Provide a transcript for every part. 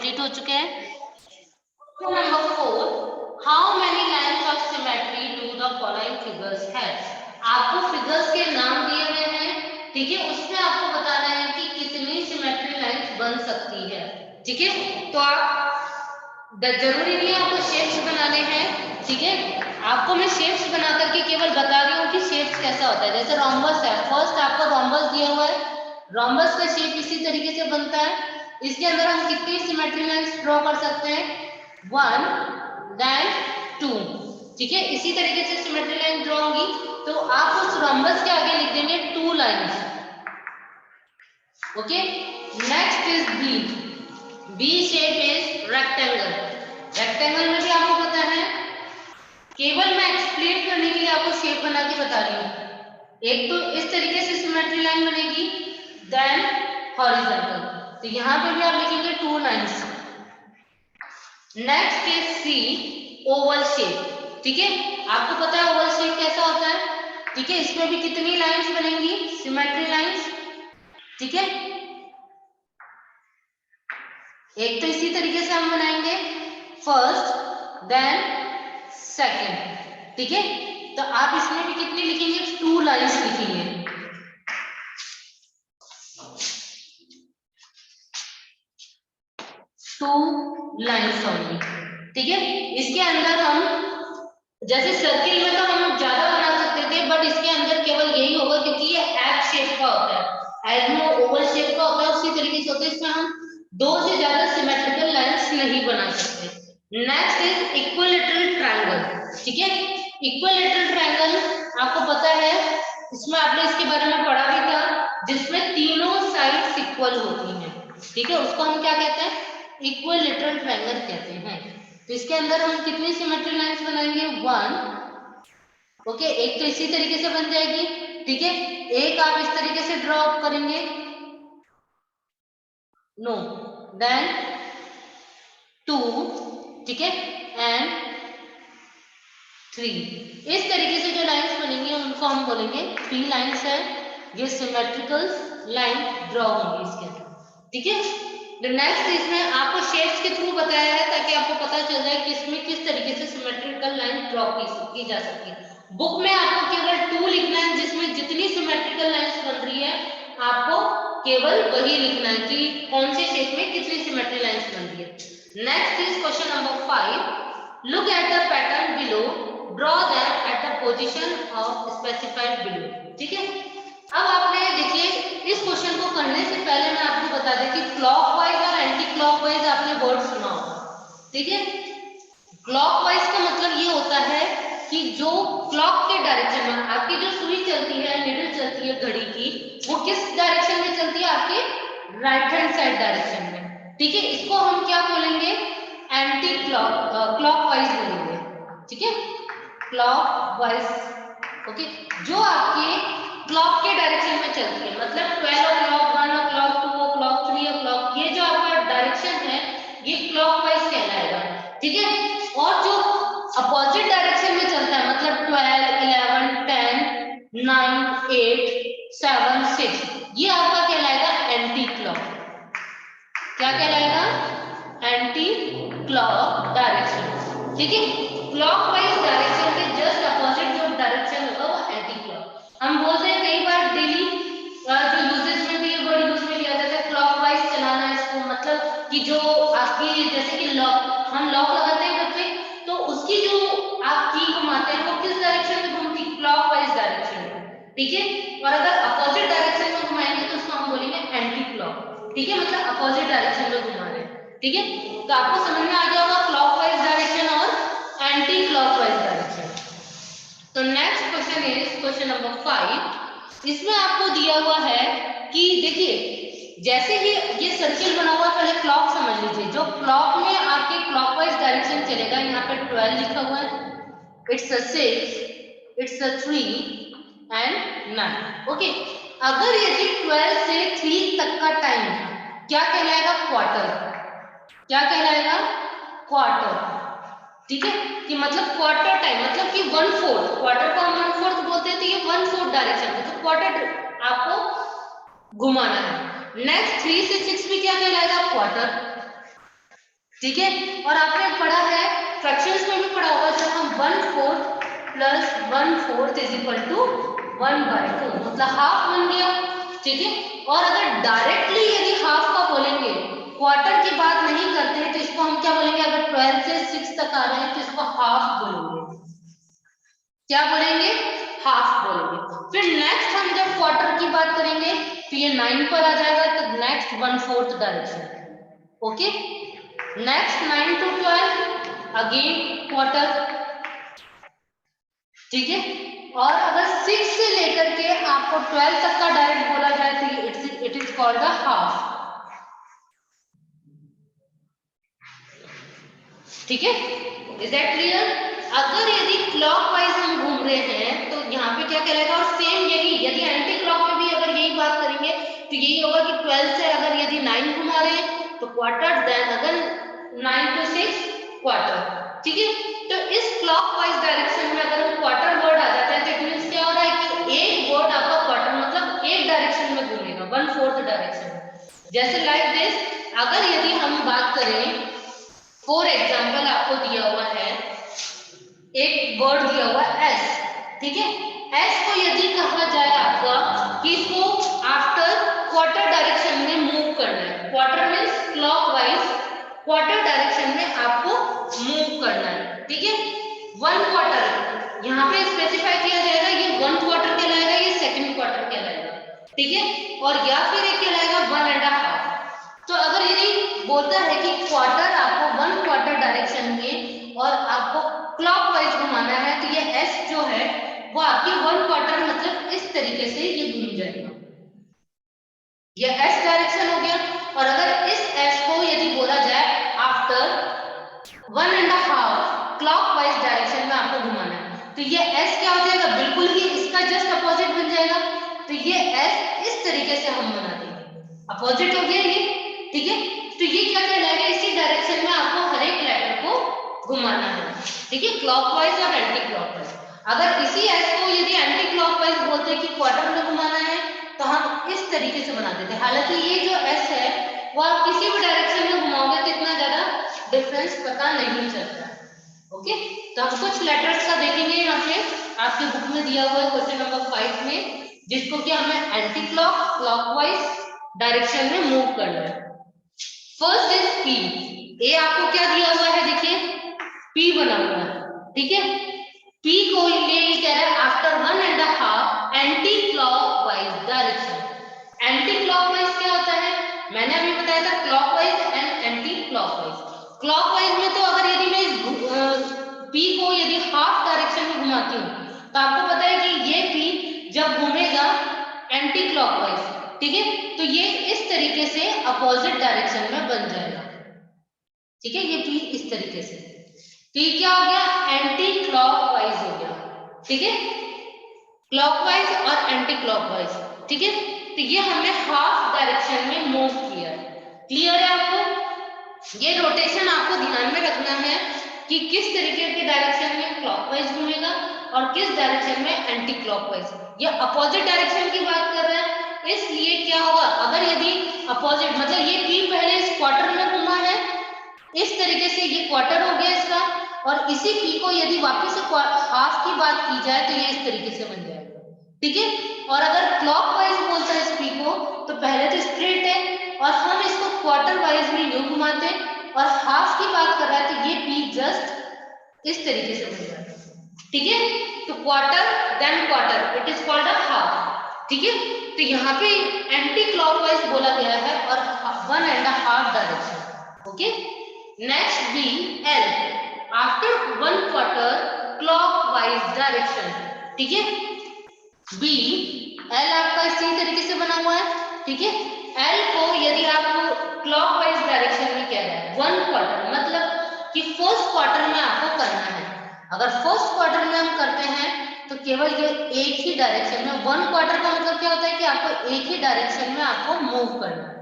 Complete हो चुके हैं। Number 4, how many lines of symmetry do the following figures have. आपको फिगर्स के नाम दिए हुए हैं, ठीक है, उसमें आपको बताना है कि कितनी सिमेट्री लाइन्स बन सकती है, ठीक है। तो आप जरूरी नहीं है आपको शेप्स बनाने हैं, ठीक है, आपको मैं शेप्स बना करके केवल बता रही हूँ कि शेप्स कैसा होता है। जैसे रोम्बस है, फर्स्ट आपको रोम्बस दिया हुआ है, रोम्बस का शेप इसी तरीके से बनता है। इसके अंदर हम कितनी सिमेट्री लाइंस ड्रॉ कर सकते हैं, 1 देन 2, ठीक है। इसी तरीके से सिमेट्री लाइन ड्रॉ होगी तो आप उस रोम्बस के आगे लिख देंगे 2 lines, okay. Next is B. B shape is rectangle. Rectangle में भी आपको पता है, केवल मैं एक्सप्लेन करने के लिए आपको शेप बना के बता रही हूँ। एक तो इस तरीके से सिमेट्री लाइन बनेगी, देन हॉरिजॉन्टल, तो यहां पे भी आप लिखेंगे 2 lines. Next is C, oval shape, ठीक है। आपको पता है ओवल शेप कैसा होता है, ठीक है। इसमें भी कितनी लाइंस बनेंगी, सिमेट्री लाइंस, ठीक है। एक तो इसी तरीके से हम बनाएंगे, फर्स्ट देन सेकंड, ठीक है। तो आप इसमें भी कितनी लिखेंगे, 2 लाइंस लिखेंगे, 2 लाइंस होंगी, ठीक है। इसके अंदर हम जैसे सर्किल में तो हम ज्यादा बना सकते थे, बट इसके अंदर केवल यही होगा क्योंकि ये एफ शेप का होता है, एज में ओवल शेप का होता है उसी तरीके से होता है, इसमें हम 2 से ज्यादा सिमेट्रिकल लाइंस नहीं बना सकते। नेक्स्ट इज इक्विलैटरल ट्रायंगल, ठीक है। इक्विलैटरल ट्रायंगल आपको पता है, इसमें आपने इसके बारे में पढ़ा भी था, जिसमें तीनों साइड्स इक्वल होती हैं, ठीक है, उसको हम क्या कहते हैं, इक्विलैटरल ट्रायंगल कहते हैं। तो इसके अंदर हम कितनी सिमेट्री लाइंस बनाएंगे, 1, ओके। एक तो इसी तरीके से बन जाएगी, ठीक है। एक आप इस तरीके से ड्रॉ करेंगे, नो, देन 2, ठीक है, एंड 3। इस तरीके से जो लाइंस बनेंगी उनको हम बोलेंगे 3 लाइंस है, ये सिमेट्रिकल लाइन ड्रॉ होंगी इसके अंदर, ठीक है। नेक्स्ट इसमें आपको शेप्स के थ्रू बताया है ताकि आपको पता चल जाए कि इसमें किस तरीके से सिमेट्रिकल लाइन ड्रॉ की जा सकती है। बुक में आपको केवल 2 लिखना है, जिसमें जितनी सिमेट्रिकल लाइंस बन रही है आपको केवल वही लिखना है कि कौन से शेप में कितनी सिमेट्री लाइंस बन रही है। Next is question number 5, look at the pattern below, draw that at the position of specified below, ठीक है। अब आपने देखिए इस क्वेश्चन को करने से पहले मैं आपको बता दें कि क्लॉकवाइज और एंटी क्लॉकवाइज आपने वर्ड सुना होगा, ठीक है। क्लॉकवाइज का मतलब ये होता है कि जो क्लॉक के डायरेक्शन में आपकी जो सुई चलती है, नीडल चलती है घड़ी की, वो किस डायरेक्शन में चलती है, आपके राइट हैंड साइड डायरेक्शन में, ठीक है। इसको हम क्या बोलेंगे, एंटी क्लॉकवाइज बोलेंगे, ठीक है, क्लॉकवाइज, ओके। जो आपके क्लॉक के डायरेक्शन में चलती है, मतलब 12 o'clock, 1 o'clock, 2 o'clock, 3 o'clock, ये जो आपका डायरेक्शन है ये क्लॉकवाइज कहलाएगा, ठीक है। और जो अपोजिट डायरेक्शन में चलता है, मतलब 12, 11, 10, 9, 8, 7, 6, ये आपका कहलाएगा एंटी क्लॉक। क्या कहलाएगा, एंटी क्लॉक डायरेक्शन, ठीक है। क्लॉकवाइज डायरेक्शन के जस्ट अपोजिट जो डायरेक्शन होगा वो एंटी क्लॉक। हम बोलते हैं कई बार डेली जो यूजेस में भी ये वर्ड यूज में लिया जाता है, क्लॉकवाइज चलाना, इसको मतलब कि जो आपकी जैसे कि लॉक, हम लॉक लगाते हैं बच्चे, तो उसकी जो आप की घुमाते हैं वो किस डायरेक्शन में घूमती, क्लॉकवाइज डायरेक्शन में, ठीक है। और अगर अपोजिट डायरेक्शन में घुमाएंगे तो उसको हम बोलेंगे एंटी क्लॉक, ठीक है, मतलब अपोजिट डायरेक्शन में घुमा रहे हैं, ठीक है। तो आपको समझ में आ गया होगा क्लॉकवाइज डायरेक्शन और एंटी क्लॉकवाइज डायरेक्शन। तो next question is question number 5, इसमें आपको दिया हुआ है कि देखिए जैसे ही ये सर्किल बना हुआ है, पहले क्लॉक समझ लीजिए, जो क्लॉक में आपके क्लॉकवाइज डायरेक्शन चलेगा, यहाँ पे 12 लिखा हुआ है, it's a 6, it's a 3 and 9, okay. अगर यदि 12 से 3 तक का टाइम क्या कहलाएगा, क्वार्टर, क्या कहलाएगा, क्वार्टर, ठीक है, कि मतलब क्वार्टर टाइम, मतलब कि 1/4, क्वार्टर को हम 1/4 बोलते हैं, तो ये 1/4 डायरेक्शन में, तो क्वार्टर आपको घुमाना है। नेक्स्ट 3 से 6 भी क्या कहलाएगा, क्वार्टर, ठीक है। और आपने पढ़ा है फ्रैक्शंस में भी पढ़ा होगा, जब हम 1/4 प्लस 1/4 इज इक्वल टू 1/2, मतलब हाफ बन गया। ठीक है। और अगर डायरेक्टली यदि हाफ का बोलेंगे, क्वार्टर की बात नहीं करते, तो इसको हम क्या बोलेंगे, अगर 12 से 6 तक आ रहे हैं तो इसको हाफ बोलेंगे। क्या बोलेंगे, हाफ बोलेंगे। फिर नेक्स्ट हम जब क्वार्टर की बात करेंगे तो ये 9 पर आ जाएगा, तो next 1/4 direction. Okay, next 9 to 12 again quarter. ठीक है। और अगर 6 से लेकर के आपको 12 तक का डायरेक्ट बोला जाए तो it is called a half. ठीक है, इज दैट क्लियर? अगर यदि क्लॉकवाइज हम घूम रहे हैं तो यहाँ पे क्या कहलाएगा, और सेम यही यदि एंटी क्लॉक में भी अगर यही बात करेंगे तो यही होगा कि 12 से अगर यदि 9 घुमा रहे हैं तो क्वार्टर, देन अगर 9 to 6 क्वार्टर। ठीक है। तो इस क्लॉकवाइज डायरेक्शन में अगर हम क्वार्टर वर्ड आ जाता है तो इट मींस क्या हो रहा है कि एक वर्ड आपका क्वार्टर मतलब एक डायरेक्शन में घूमेगा, 1/4 डायरेक्शन। जैसे लाइक दिस, अगर यदि हम बात करें, फॉर एग्जाम्पल आपको दिया हुआ है एक वर्ड दिया हुआ एस। ठीक है। एस को यदि कहा जाए आपका कि इसको आफ्टर क्वार्टर डायरेक्शन में मूव करना है, quarter means clockwise, quarter direction में आपको मूव करना है। ठीक है। 1 क्वार्टर यहाँ पे स्पेसिफाई किया जाएगा, ये 1 क्वार्टर कहलाएगा, ये 2nd क्वार्टर कहलाएगा। ठीक है। और या फिर एक कहलाएगा 1.5। तो अगर यदि बोलता है कि क्वार्टर आपको 1 क्वार्टर डायरेक्शन में और आपको क्लॉकवाइज घुमाना है, तो ये एस जो है वो आपकी 1 क्वार्टर मतलब इस तरीके से ये घूम जाएगा, ये एस डायरेक्शन हो गया। और अगर इस एस को यदि बोला जाए आफ्टर 1.5 क्लॉकवाइज डायरेक्शन में आपको घुमाना है, तो ये एस क्या हो जाएगा, बिल्कुल ही इसका जस्ट अपोजिट बन जाएगा। तो ये एस इस तरीके से हम बना देंगे, अपोजिट हो गया ये। ठीक है। तो ये क्या कहलाएगा, इसी डायरेक्शन में आपको हर एक लेटर को घुमाना है। ठीक है, क्लॉकवाइज और एंटी क्लॉकवाइज। अगर इसी एस को यदि एंटी क्लॉकवाइज बोलते हैं कि क्वार्टर में घुमाना है, तो हम इस तरीके से बना देते हैं। हालांकि ये जो एस है वो आप किसी भी डायरेक्शन में घुमाओगे तो इतना ज्यादा डिफरेंस पता नहीं चलता। ओके, तो हम कुछ लेटर्स का देखेंगे यहाँ पे आपके बुक में दिया हुआ है क्वेश्चन नंबर 5 में, जिसको कि हमें एंटी क्लॉक क्लॉकवाइज डायरेक्शन में मूव करना है। First is P. ए आपको क्या दिया हुआ है, देखिए पी बना हुआ है। ठीक है। पी को ये कह रहा है after 1.5 anti clockwise direction. Anti clockwise क्या होता है, मैंने अभी बताया था clockwise and anti clockwise. Clockwise में तो अगर यदि मैं इस पी को यदि हाफ डायरेक्शन में घुमाती हूँ तो आपको पता है कि ये पी जब घूमेगा एंटी क्लॉकवाइज, ठीक है, तो ये इस तरीके से अपोजिट डायरेक्शन में बन जाएगा। ठीक है, ये पी इस तरीके से, तो ये क्या हो गया, एंटी क्लॉकवाइज हो गया। ठीक है, क्लॉकवाइज और एंटी क्लॉकवाइज। ठीक है, तो ये हमने हाफ डायरेक्शन में मूव किया है। क्लियर है आपको? ये रोटेशन आपको ध्यान में रखना है कि किस तरीके के डायरेक्शन में क्लॉकवाइज घूमेगा और किस डायरेक्शन में एंटी क्लॉकवाइज। ये अपोजिट डायरेक्शन की बात कर रहे हैं, इसलिए क्या होगा, अगर यदि अपोजिट मतलब ये पी पहले इस क्वार्टर में घुमा है, इस तरीके से ये क्वार्टर हो गया इसका, और इसी पी को यदि वापस से हाफ की बात की जाए तो ये इस तरीके से बन जाएगा। ठीक है, और अगर क्लॉकवाइज बोलता है इस पी को तो पहले तो स्ट्रेट है और हम इसको क्वार्टर वाइज में यूं घुमाते हैं, और हाफ की बात कर रहा है तो ये पी जस्ट इस तरीके से बन जाता है। ठीक है, तो quarter then quarter, it is called a half. ठीक है, तो यहाँ पे एंटी क्लॉकवाइज बोला गया है और 1.5 direction. Okay, next B L, after 1 quarter clockwise direction. ठीक है, बी एल आपका इसी तरीके से बना हुआ है। ठीक है, एल को यदि आप क्लॉकवाइज डायरेक्शन में कह रहे हैं 1 क्वार्टर मतलब कि फर्स्ट क्वार्टर में आपको करना है। अगर फर्स्ट क्वार्टर में हम करते हैं तो केवल ये एक ही डायरेक्शन में, 1 क्वार्टर का मतलब क्या होता है कि आपको एक ही डायरेक्शन में आपको मूव करना है,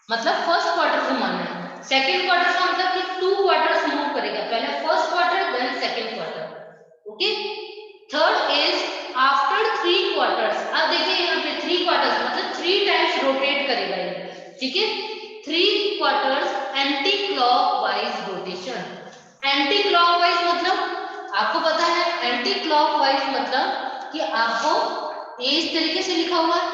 मतलब फर्स्ट क्वार्टर घुमाना है। सेकंड क्वार्टर का मतलब कि 2 क्वार्टर्स मूव करेगा, पहले first quarter then second quarter. Okay, third is after 3 quarters. अब देखिए यहाँ पे 3 क्वार्टर्स मतलब 3 टाइम्स रोटेट करेगा ये। ठीक है, 3 क्वार्टर्स एंटी क्लॉक आपको पता है एंटी क्लॉकवाइज मतलब कि आपको ए इस तरीके से लिखा हुआ है,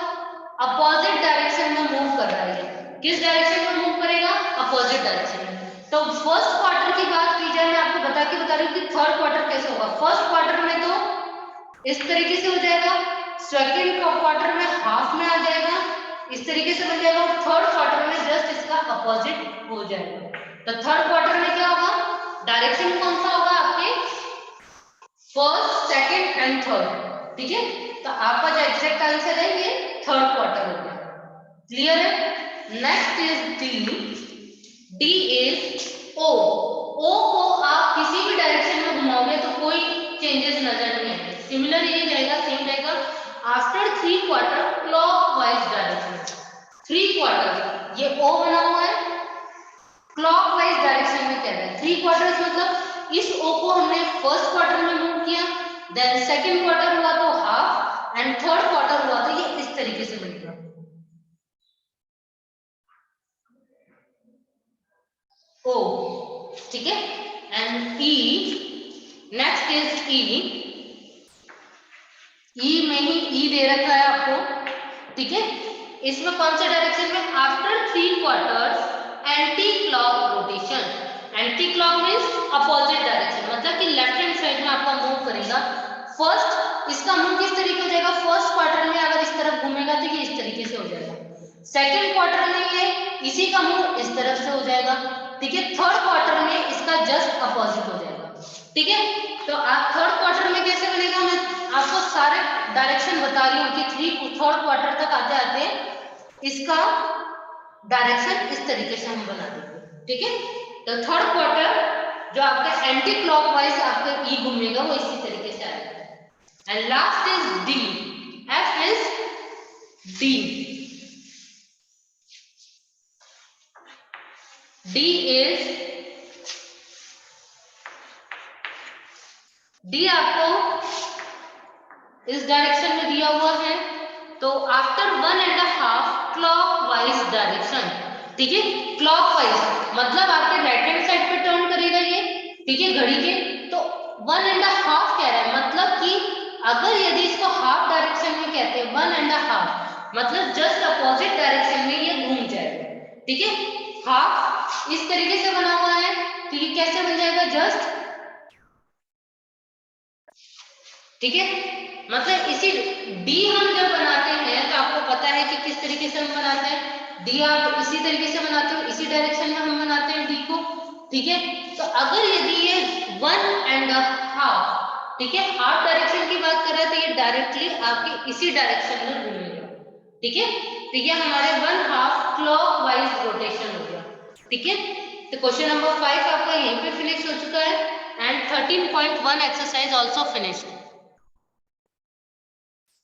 अपोजिट डायरेक्शन में मूव कर रहा है। किस डायरेक्शन में मूव करेगा? अपोजिट डायरेक्शन में। तो फर्स्ट क्वार्टर की बात की जाए, मैं आपको बता रही हूँ कि थर्ड क्वार्टर कैसे होगा। फर्स्ट क्वार्टर में तो इस तरीके से हो जाएगा, सेकेंड क्वार्टर में हाफ में आ जाएगा, इस तरीके से बन जाएगा, और थर्ड क्वार्टर में जस्ट इसका अपोजिट हो जाएगा। तो थर्ड क्वार्टर में क्या होगा? डायरेक्शन कौन सा होगा आपके? First, second and third. ठीक है, तो आपका जो एग्जैक्ट आंसर है ये थर्ड क्वार्टर हो गया। क्लियर है? Next is D. D is O. O को आप किसी भी डायरेक्शन में घुमाओगे तो कोई चेंजेस नजर नहीं आएंगे, सिमिलर ये रहेगा, सेम रहेगा। After 3 quarter clockwise direction, 3 quarter ये ओ बना हुआ है, क्लॉकवाइज डायरेक्शन में कह रहा है। 3 क्वार्टर्स मतलब इस ओ को हमने फर्स्ट क्वार्टर में मूव किया, देन सेकंड क्वार्टर हुआ तो हाफ, एंड थर्ड क्वार्टर हुआ तो ये इस तरीके से बनेगा। ओ, ठीक है। एंड ई, नेक्स्ट इज ई। ई में ही ई दे रखा है आपको, ठीक है। इसमें कौन से डायरेक्शन में? After 3 quarters anti clock rotation. Anti clock means opposite direction, मतलब कि लेफ्ट हैंड साइड में आपका मूव करेगा। फर्स्ट इसका मूव किस तरीके हो जाएगा? फर्स्ट क्वार्टर में अगर इस तरफ घूमेगा तो ये इस तरीके से हो जाएगा, सेकंड क्वार्टर में ये इसी का मूव इस तरफ से हो जाएगा, ठीक है। थर्ड क्वार्टर में इसका जस्ट अपोजिट हो जाएगा, ठीक है। तो आप थर्ड क्वार्टर में कैसे बनेगा? मैं आपको सारे डायरेक्शन बता रही हूँ कि थर्ड क्वार्टर तक आते आते इसका डायरेक्शन इस तरीके से हम बना देंगे, ठीक है। तो थर्ड क्वार्टर जो आपका एंटी क्लॉकवाइज आपका ई घूमेगा वो इसी तरीके से आएगा। And last is D. F is D. D is, D आपको इस डायरेक्शन में दिया हुआ है, तो आफ्टर 1.5 क्लॉकवाइज डायरेक्शन, ठीक है। क्लॉकवाइज मतलब आपके राइट हैंड साइड पे टर्न करेगा ये, ठीक है, घड़ी के। तो 1.5 कह रहा है, मतलब कि अगर यदि इसको हाफ डायरेक्शन में कहते हैं 1.5 मतलब जस्ट अपोजिट डायरेक्शन में ये घूम जाएगा, ठीक है। हाफ इस तरीके से बना हुआ है, तो ये कैसे बन जाएगा? जस्ट, ठीक है। मतलब इसी डी हम जब बनाते हैं तो आपको पता है कि किस तरीके से हम बनाते हैं। डी आप इसी तरीके से बनाते हो, इसी डायरेक्शन में हम बनाते हैं डी को, ठीक है। तो अगर यदि ये 1.5, ठीक है, हाफ डायरेक्शन की बात कर रहे हैं तो ये डायरेक्टली आपके इसी डायरेक्शन में घूमेगा, ठीक है। तो ये हमारे 1/2 क्लॉकवाइज रोटेशन हो गया, ठीक है। तो क्वेश्चन नंबर 5 आपका यहीं पे फिनिश हो चुका है, एंड 13.1 एक्सरसाइज ऑल्सो फिनिश्ड।